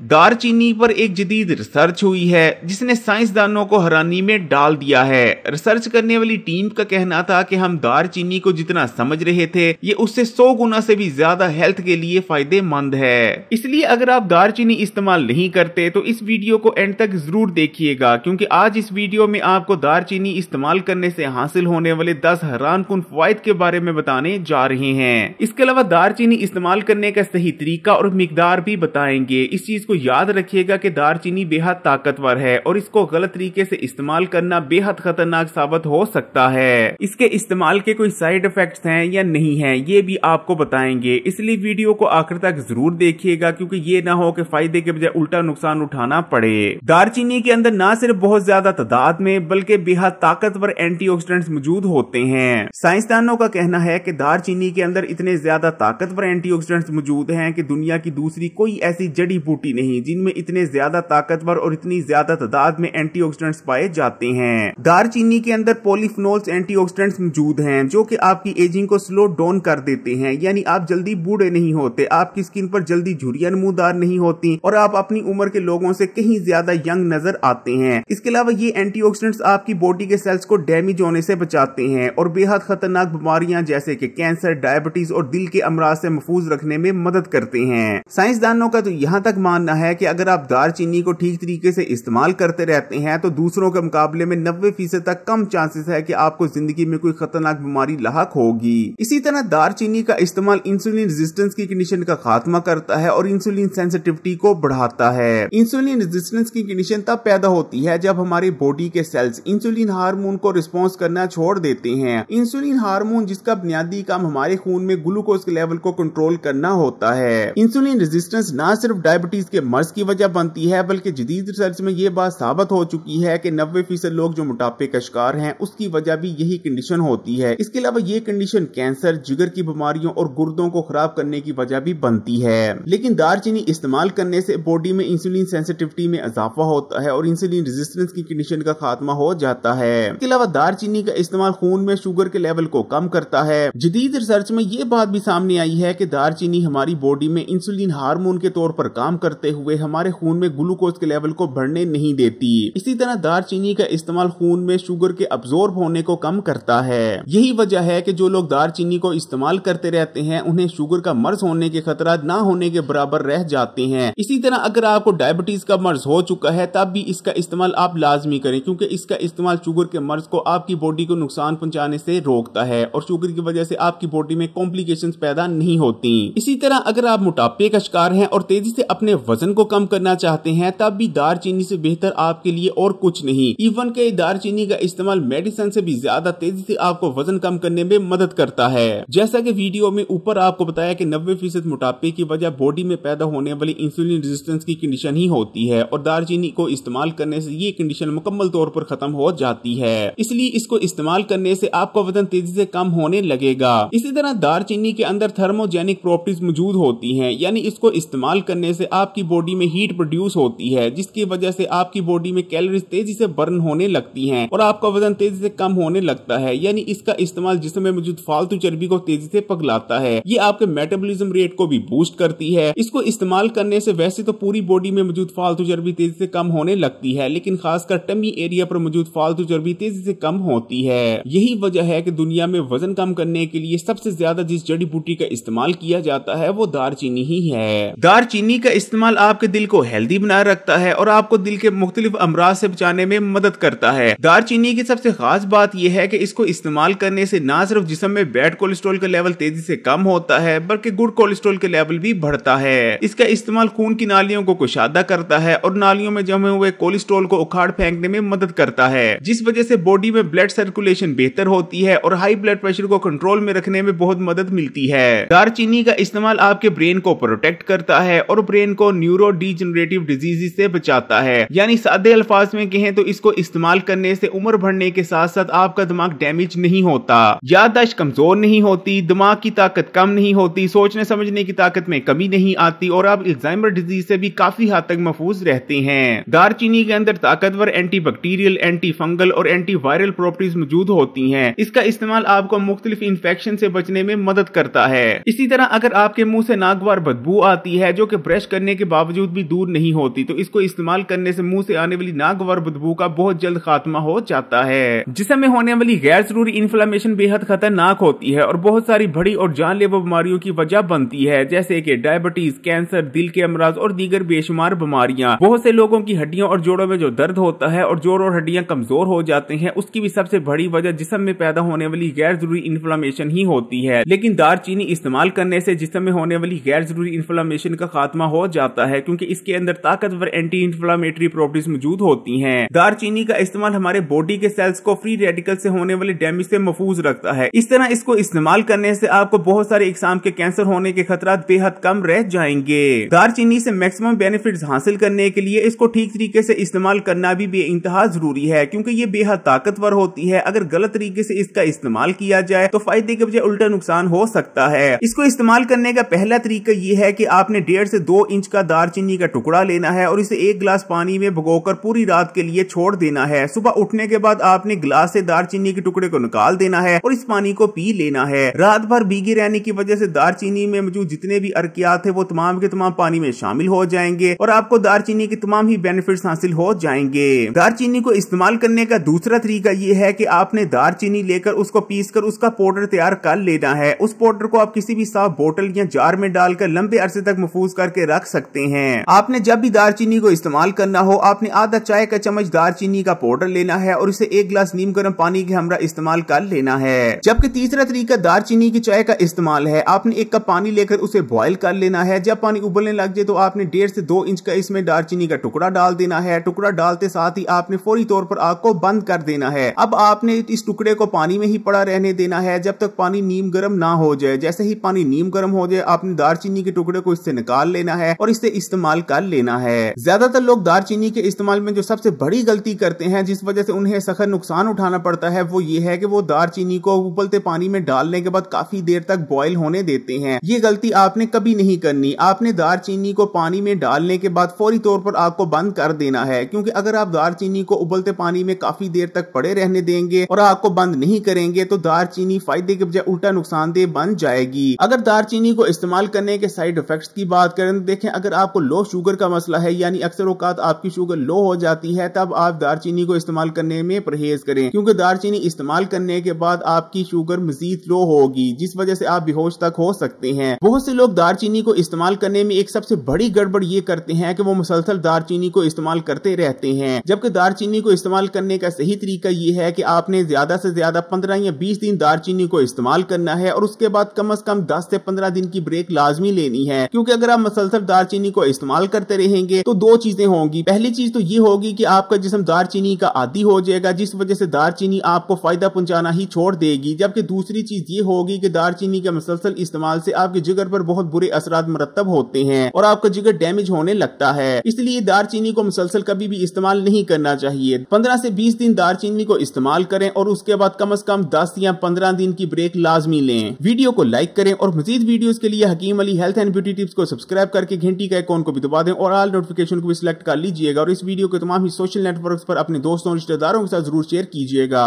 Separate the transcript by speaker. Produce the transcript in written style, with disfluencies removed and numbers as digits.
Speaker 1: दारचीनी पर एक जदीद रिसर्च हुई है जिसने साइंसदानों को हैरानी में डाल दिया है। रिसर्च करने वाली टीम का कहना था कि हम दारचीनी को जितना समझ रहे थे ये उससे 100 गुना से भी ज्यादा हेल्थ के लिए फायदेमंद है। इसलिए अगर आप दारचीनी इस्तेमाल नहीं करते तो इस वीडियो को एंड तक जरूर देखिएगा, क्योंकि आज इस वीडियो में आपको दारचीनी इस्तेमाल करने से हासिल होने वाले 10 हैरानकुन फायदे के बारे में बताने जा रहे हैं। इसके अलावा दारचीनी इस्तेमाल करने का सही तरीका और मिकदार भी बताएंगे। इस चीज को याद रखिएगा कि दारचीनी बेहद ताकतवर है और इसको गलत तरीके से इस्तेमाल करना बेहद खतरनाक साबित हो सकता है। इसके इस्तेमाल के कोई साइड इफेक्ट्स हैं या नहीं है ये भी आपको बताएंगे, इसलिए वीडियो को आखिर तक जरूर देखिएगा, क्योंकि ये ना हो कि फायदे के बजाय उल्टा नुकसान उठाना पड़े। दारचीनी के अंदर ना सिर्फ बहुत ज्यादा तादाद में बल्कि बेहद ताकतवर एंटीऑक्सीडेंट्स मौजूद होते हैं। साइंसदानों का कहना है कि दारचीनी के अंदर इतने ज्यादा ताकतवर एंटीऑक्सीडेंट्स मौजूद हैं कि दुनिया की दूसरी कोई ऐसी जड़ी बूटी नहीं जिनमें इतने ज्यादा ताकतवर और इतनी ज्यादा तादाद में एंटीऑक्सीडेंट्स पाए जाते हैं। दारचीनी के अंदर पॉलीफिनोल्स एंटीऑक्सीडेंट्स मौजूद हैं जो कि आपकी एजिंग को स्लो डाउन कर देते हैं, यानी आप जल्दी बूढ़े नहीं होते, आपकी स्किन पर जल्दी झुर्रियां नमूदार नहीं होती और आप अपनी उम्र के लोगों से कहीं ज्यादा यंग नजर आते हैं। इसके अलावा ये एंटीऑक्सीडेंट्स आपकी बॉडी के सेल्स को डैमेज होने से बचाते हैं और बेहद खतरनाक बीमारियां जैसे कि कैंसर, डायबिटीज और दिल के अमराज से महफूज रखने में मदद करते हैं। साइंसदानों का तो यहाँ तक मानना है कि अगर आप दारचीनी को ठीक तरीके से इस्तेमाल करते रहते हैं तो दूसरों के मुकाबले में 90% तक कम चांसेस है कि आपको जिंदगी में कोई खतरनाक बीमारी लाहक होगी। इसी तरह दारचीनी का इस्तेमाल इंसुलिन रेजिस्टेंस की कंडीशन का खात्मा करता है और इंसुलिन सेंसिटिविटी को बढ़ाता है। इंसुलिन रेजिस्टेंस की कंडीशन तब पैदा होती है जब हमारी बॉडी के सेल्स इंसुलिन हार्मोन को रिस्पॉन्स करना छोड़ देते हैं। इंसुलिन हार्मोन जिसका बुनियादी काम हमारे खून में ग्लूकोज के लेवल को कंट्रोल करना होता है। इंसुलिन रेजिस्टेंस ना सिर्फ डायबिटीज के मर्ज की वजह बनती है बल्कि जदीद रिसर्च में यह बात साबित हो चुकी है कि 90% लोग जो मोटापे का शिकार हैं उसकी वजह भी यही कंडीशन होती है। इसके अलावा ये कंडीशन कैंसर, जिगर की बीमारियों और गुर्दों को खराब करने की वजह भी बनती है। लेकिन दारचीनी इस्तेमाल करने से बॉडी में इंसुलिन सेंसिटिविटी में इजाफा होता है और इंसुलिन रेजिस्टेंस की कंडीशन का खात्मा हो जाता है। इसके अलावा दारचीनी का इस्तेमाल खून में शुगर के लेवल को कम करता है। जदीद रिसर्च में यह बात भी सामने आई है कि दारचीनी हमारी बॉडी में इंसुलिन हार्मोन के तौर पर काम करते हुए हमारे खून में ग्लूकोज के लेवल को बढ़ने नहीं देती। इसी तरह दारचीनी का इस्तेमाल खून में शुगर के अब्सॉर्ब होने को कम करता है। यही वजह है कि जो लोग दारचीनी को इस्तेमाल करते रहते हैं उन्हें शुगर का मर्ज होने के खतरा ना होने के बराबर रह जाते हैं। इसी तरह अगर आपको डायबिटीज का मर्ज हो चुका है तब भी इसका इस्तेमाल आप लाजमी करें, क्योंकि इसका इस्तेमाल शुगर के मर्ज को आपकी बॉडी को नुकसान पहुंचाने से रोकता है और शुगर की वजह से आपकी बॉडी में कॉम्प्लिकेशंस पैदा नहीं होती। इसी तरह अगर आप मोटापे का शिकार हैं और तेजी से अपने वजन को कम करना चाहते हैं तब भी दारचीनी से बेहतर आपके लिए और कुछ नहीं। इवन के दारचीनी का इस्तेमाल मेडिसिन से भी ज्यादा तेजी से आपको वजन कम करने में मदद करता है। जैसा कि वीडियो में ऊपर आपको बताया कि 90% मोटापे की वजह बॉडी में पैदा होने वाली इंसुलिन रेजिस्टेंस की कंडीशन ही होती है और दारचीनी को इस्तेमाल करने से ये कंडीशन मुकम्मल तौर पर खत्म हो जाती है। इसलिए इसको इस्तेमाल करने से आपका वजन तेजी से कम होने लगेगा। इसी तरह दारचीनी के अंदर थर्मोजेनिक प्रॉपर्टीज मौजूद होती हैं, यानी इसको इस्तेमाल करने से आपकी बॉडी में हीट प्रोड्यूस होती है जिसकी वजह से आपकी बॉडी में कैलोरीज तेजी से बर्न होने लगती हैं और आपका वजन तेजी से कम होने लगता है। यानी इसका इस्तेमाल जिस्म में मौजूद फालतू चर्बी को तेजी से पिघलाता है। ये आपके मेटाबॉलिज्म रेट को भी बूस्ट करती है। इसको इस्तेमाल करने से वैसे तो पूरी बॉडी में मौजूद फालतू चर्बी तेजी से कम होने लगती है, लेकिन खासकर टमी एरिया पर मौजूद फालतू चर्बी तेजी से कम होती है। यही वजह है कि दुनिया में वजन कम करने के लिए सबसे ज्यादा जिस जड़ी बूटी का इस्तेमाल किया जाता है वो दारचीनी ही है। दारचीनी का इस्तेमाल आपके दिल को हेल्दी बनाए रखता है और आपको दिल के मुख्तलिफ अमराज से बचाने में मदद करता है। दारचीनी की सबसे खास बात यह है कि इसको इस्तेमाल करने से न सिर्फ जिस्म में बैड कोलेस्ट्रॉल का लेवल तेजी से कम होता है बल्कि गुड कोलेस्ट्रॉल का लेवल भी बढ़ता है। इसका इस्तेमाल खून की नालियों को कुशादा करता है और नालियों में जमे हुए कोलेस्ट्रॉल को उखाड़ फेंकने में मदद करता है, जिस वजह से बॉडी में ब्लड सर्कुलेशन बेहतर होती है और हाई ब्लड प्रेशर को कंट्रोल में रखने में बहुत मदद मिलती है। दारचीनी का इस्तेमाल आपके ब्रेन को प्रोटेक्ट करता है और ब्रेन को न्यूरो डीजनरेटिव डिजीज से बचाता है। यानी सादे अल्फाज में कहें तो इसको इस्तेमाल करने से उम्र बढ़ने के साथ साथ आपका दिमाग डैमेज नहीं होता, याददाश्त कमजोर नहीं होती, दिमाग की ताकत कम नहीं होती, सोचने समझने की ताकत में कमी नहीं आती और आप अल्जाइमर डिजीज से भी काफी हद तक महफूज रहते हैं। दारचीनी के अंदर ताकतवर एंटी बैक्टीरियल, एंटी फंगल और एंटी वायरल प्रॉपर्टीज मौजूद होती हैं। इसका इस्तेमाल आपको मुख्तलिफ इन्फेक्शन से बचने में मदद करता है। इसी तरह अगर आपके मुंह से नागवार बदबू आती है जो कि ब्रश करने के बावजूद भी दूर नहीं होती, तो इसको इस्तेमाल करने से मुंह से आने वाली नागवार बदबू का बहुत जल्द खात्मा हो जाता है। जिस्म में होने वाली गैर जरूरी इन्फ्लेमेशन बेहद खतरनाक होती है और बहुत सारी बड़ी और जानलेवा बीमारियों की वजह बनती है, जैसे कि डायबिटीज, कैंसर, दिल के अमराज और दीगर बेशुमार बीमारियां। बहुत से लोगों की हड्डियों और जोड़ों में जो दर्द होता है और जोड़ और हड्डियां कमजोर हो जाते हैं, उसकी भी सबसे बड़ी वजह जिस्म में पैदा होने वाली गैर जरूरी इन्फ्लेमेशन ही होती है। लेकिन दारचीनी इस्तेमाल करने से जिस्म में होने वाली गैर जरूरी इन्फ्लेमेशन का खात्मा हो जाता है, क्योंकि इसके अंदर ताकतवर एंटी इन्फ्लेमेटरी प्रॉपर्टीज मौजूद होती हैं। दारचीनी का इस्तेमाल हमारे बॉडी के सेल्स को फ्री रेडिकल से होने वाले डैमेज से महफूज रखता है। इस तरह इसको इस्तेमाल करने से आपको बहुत सारे इकसाम के कैंसर होने के खतरात बेहद कम रह जाएंगे। दारचीनी से मैक्सिमम बेनिफिट्स हासिल करने के लिए इसको ठीक तरीके से इस्तेमाल करना भी बेइंतहा जरूरी है, क्योंकि ये बेहद ताकतवर होती है। अगर गलत तरीके से इसका इस्तेमाल किया जाए तो फायदे के बजाय उल्टा नुकसान हो सकता है। इसको इस्तेमाल करने का पहला तरीका ये है कि आपने 1.5 से 2 इंच का दारचीनी का टुकड़ा लेना है और इसे 1 गिलास पानी में भिगोकर पूरी रात के लिए छोड़ देना है। सुबह उठने के बाद आपने गिलास से दारचीनी के टुकड़े को निकाल देना है और इस पानी को पी लेना है। रात भर भीगी रहने की वजह से दारचीनी में मौजूद जितने भी अर्कियात है वो तमाम के तमाम पानी में शामिल हो जाएंगे और आपको दारचीनी के तमाम ही बेनिफिट्स हासिल हो जाएंगे। दारचीनी को इस्तेमाल करने का दूसरा तरीका ये है कि आपने दारचीनी लेकर उसको पीसकर उसका पाउडर तैयार कर लेना है। उस पाउडर को आप किसी भी साफ बोतल या जार में डालकर लंबे अरसे तक महफूज करके रख सकते हैं। आपने जब भी दारचीनी को इस्तेमाल करना हो, आपने आधा चाय का चम्मच दारचीनी का पाउडर लेना है और इसे 1 गिलास नीम गर्म पानी के हमरा इस्तेमाल कर लेना है। जबकि तीसरा तरीका दारचीनी की चाय का इस्तेमाल है। आपने 1 कप पानी लेकर उसे बॉयल कर लेना है। जब पानी उबलने लग जाए तो आपने 1.5 से 2 इंच का इसमें दारचीनी का टुकड़ा डाल देना है। टुकड़ा डालते साथ ही आपने फौरी तौर पर आग को बंद कर देना है। अब आपने इस टुकड़े को पानी में ही पड़ा रहने देना है जब तक पानी नीम गर्म ना हो जाए। जैसे ही पानी नीम गर्म हो जाए, आपने दारचीनी के टुकड़े को इससे निकाल लेना है और इससे इस्तेमाल कर लेना है। ज्यादातर लोग दारचीनी के इस्तेमाल में जो सबसे बड़ी गलती करते हैं, जिस वजह से उन्हें सख्त नुकसान उठाना पड़ता है, वो ये है कि वो दारचीनी को उबलते पानी में डालने के बाद काफी देर तक बॉयल होने देते हैं। ये गलती आपने कभी नहीं करनी। आपने दारचीनी को पानी में डालने के बाद फौरी तौर पर आग को बंद कर देना है, क्योंकि अगर आप दारचीनी को उबलते पानी में काफी देर तक पड़े रहने देंगे और आग को बंद नहीं करेंगे तो दारचीनी फायदे के बजाय उल्टा नुकसानदेह बन जाएगी। अगर दारचीनी को इस्तेमाल करने के साइड इफेक्ट्स की बात करें तो देखें, अगर आपको लो शुगर का मसला है, यानी अक्सर औकात आपकी शुगर लो हो जाती है, तब आप दारचीनी को इस्तेमाल करने में परहेज करें, क्योंकि दारचीनी इस्तेमाल करने के बाद आपकी शुगर मजीद लो होगी, जिस वजह से आप बेहोश तक हो सकते हैं। बहुत से लोग दारचीनी को इस्तेमाल करने में एक सबसे बड़ी गड़बड़ ये करते हैं कि वो मुसलसल दारचीनी को इस्तेमाल करते रहते हैं, जबकि दारचीनी को इस्तेमाल करने का सही तरीका ये है कि आपने ज्यादा से ज्यादा 15 या 20 दिन दारचीनी को इस्तेमाल करना है और उसके बाद कम से कम 10 से 15 दिन की ब्रेक लाजमी लेनी है। क्योंकि अगर आप मुसलसल दारचीनी को इस्तेमाल करते रहेंगे तो 2 चीजें होंगी। पहली चीज तो ये होगी कि आपका जिस्म दारचीनी का आदी हो जाएगा, जिस वजह से दारचीनी आपको फायदा पहुंचाना ही छोड़ देगी। जबकि दूसरी चीज ये होगी कि दारचीनी के मुसलसल इस्तेमाल से आपके जिगर पर बहुत बुरे असरात मरतब होते हैं और आपका जिगर डैमेज होने लगता है। इसलिए दारचीनी को मुसलसल कभी भी इस्तेमाल नहीं करना चाहिए। 15 से 20 दिन दारचीनी को इस्तेमाल करें और उसके बाद कम से कम 10 या 15 दिन की ब्रेक लाजमी लें। वीडियो को लाइक करें और मजीद वीडियोस के लिए Hakeem Ali health and beauty tips को सब्सक्राइब करके घंटी का आइकॉन को भी दबा दें और ऑल नोटिफिकेशन को भी सिलेक्ट कर लीजिएगा और इस वीडियो को तमाम ही सोशल नेटवर्क्स पर अपने दोस्तों और रिश्तेदारों के साथ जरूर शेयर कीजिएगा।